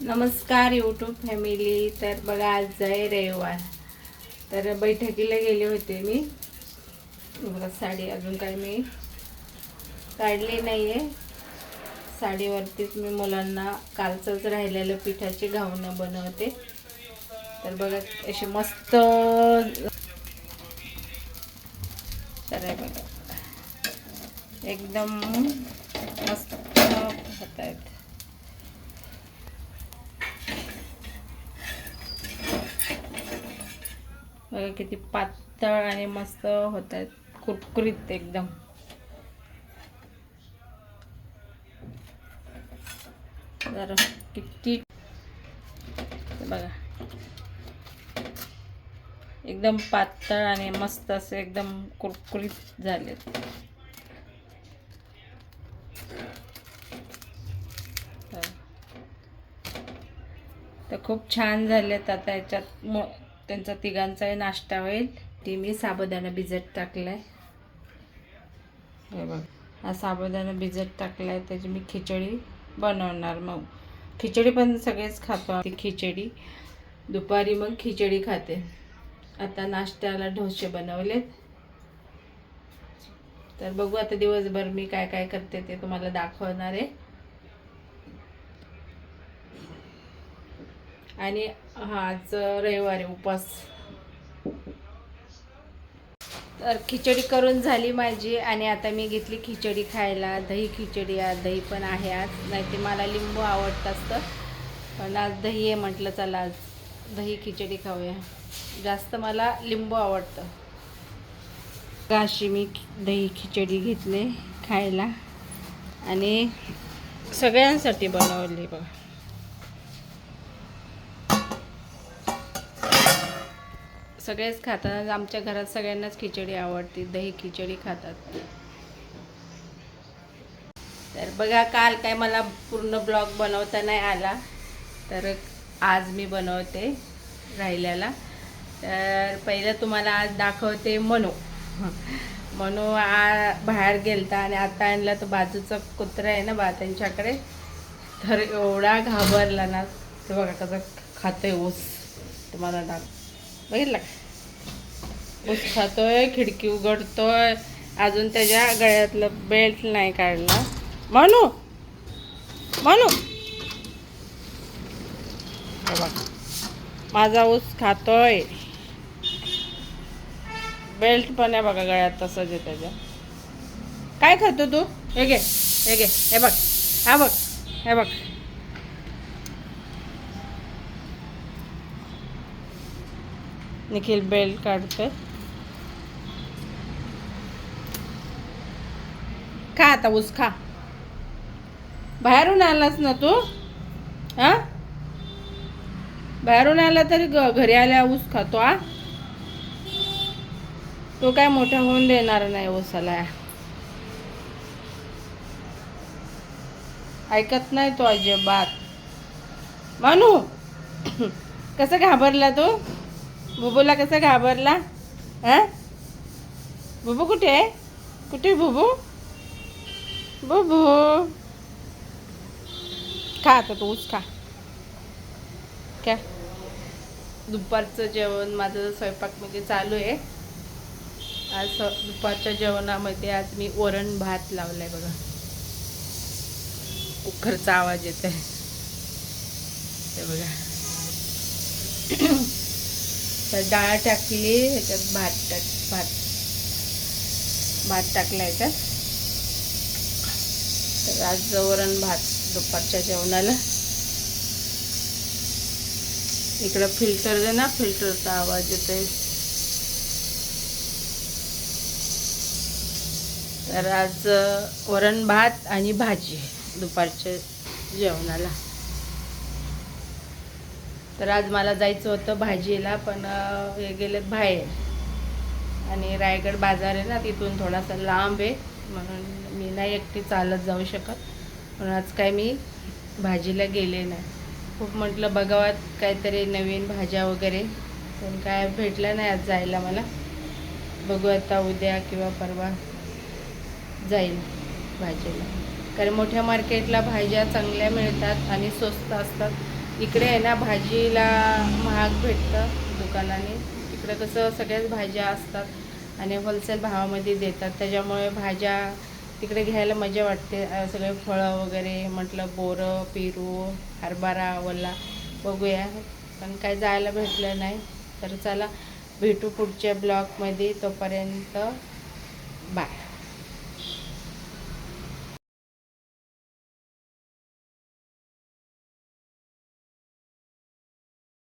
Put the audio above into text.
नमस्कार YouTube family. तर बघा, आज आहे रविवार. तर बैठकीला गेले होते मी. बघा, साडी अजून काही मी काढली नाही आहे. साडीवरतीच मी मुलांना कालचंच राहिलेलं पिठाची घावणं बनवते. तर बघा, अशी मस्त. तर बघा, एकदम मस्त होत आहेत. बघा किती पातळ आणि मस्त होत आहेत, कुरकुरीत एकदम. जरा किती बघा, एकदम पातळ आणि मस्त असे एकदम कुरकुरीत झालेत. तर खूप छान झालेत. आता याच्यात त्यांचा तिघांचाही नाश्ता होईल. ती मी साबुदाणा भिजत टाकलाय. हे बघ, हा साबुदाणा भिजत टाकलाय, त्याची मी खिचडी बनवणार. मग खिचडी पण सगळेच खातो ती खिचडी. दुपारी मग खिचडी खाते. आता नाश्त्याला डोसे बनवलेत. तर बघू आता दिवसभर मी काय काय करते ते तुम्हाला दाखवणार आहे. आणि आज रविवारी उपवास. तर खिचडी करून झाली माझी आणि आता मी घेतली खिचडी खायला. दही खिचडी. दही पण आहे आज, नाही ते मला लिंबू आवडत असतं, पण आज दही आहे. म्हटलं चला आज दही खिचडी खाऊया. जास्त मला लिंबू आवडतं. अशी मी दही खिचडी घेतले खायला आणि सगळ्यांसाठी बनवली बघा. सगळेच खातात आमच्या घरात, सगळ्यांनाच खिचडी आवडते. दही खिचडी खातात. तर बघा, काल काय मला पूर्ण ब्लॉग बनवता नाही आला, तर आज मी बनवते राहिल्याला. तर पहिलं तुम्हाला आज दाखवते मनू. बाहेर गेलता आणि आता आणला. तो बाजूचा कुत्रा आहे ना त्यांच्याकडे, तर एवढा घाबरला ना. ते बघा कसं खातोय ऊस. तुम्हाला बघितलं का? ऊस खातोय, खिडकी उघडतोय. अजून त्याच्या गळ्यातलं बेल्ट नाही काढला. मनू मनू बघा, माझा ऊस खातोय. बेल्ट पण आहे बघा गळ्यात, तसंच आहे त्याच्या. काय खातो तू? हे घे, हे घे, हे बघ, हा बघ, हे बघ. निखिल बेल्ट काढतोय. खा आता ऊस खा. बाहेरून आलास ना तू? हा, बाहेरून आला तरी घरी आल्या ऊस खातो. तो काय मोठा होऊन देणार नाही ऊसाला. ऐकत नाही तो अजिबात. मनू कसं घाबरला तो? बुबूला कसं घाबरला? हा, बुबू कुठे आहे? कुठे बुबू? बुबू खा आता तो ऊस खा. काय दुपारचं जेवण माझं स्वयंपाकमध्ये चालू आहे. आज दुपारच्या जेवणामध्ये आज मी वरण भात लावलाय बघा. कुकरचा आवाज येत आहे ते बघा. तर डाळ टाकली ह्याच्यात, भात टाकला ह्याच्यात. तर आज वरण भात दुपारच्या जेवणाला. इकडं फिल्टर आहे ना, फिल्टरचा आवाज येतोय. तर आज वरण भात आणि भाजी दुपारच्या जेवणाला. तर आज मला जायचं होतं भाजीला, पण हे गेलेत बाहेर. आणि रायगड बाजार आहे ना, तिथून थोडासा लांब आहे, म्हणून मी नाही एकटी चालत जाऊ शकत. म्हणून आज काय मी भाजीला गेले नाही. खूप म्हटलं बघावात काहीतरी नवीन भाज्या वगैरे, पण काय भेटलं नाही आज जायला मला. बघू आता उद्या किंवा परवा जाईल भाजीला. कारण मोठ्या मार्केटला भाज्या चांगल्या मिळतात आणि स्वस्त असतात. इकडे आहे ना भाजीला महाग भेटतं दुकानाने. इकडे कसं सगळ्याच भाज्या असतात आणि होलसेल भावामध्ये देतात, त्याच्यामुळे भाज्या तिकडे घ्यायला मजा वाटते. सगळे फळं वगैरे म्हटलं, बोरं, पेरू, हरभरा, वल्ला बघूया, पण काय जायला भेटलं नाही. तर चला भेटू पुढच्या ब्लॉगमध्ये, तोपर्यंत बाय.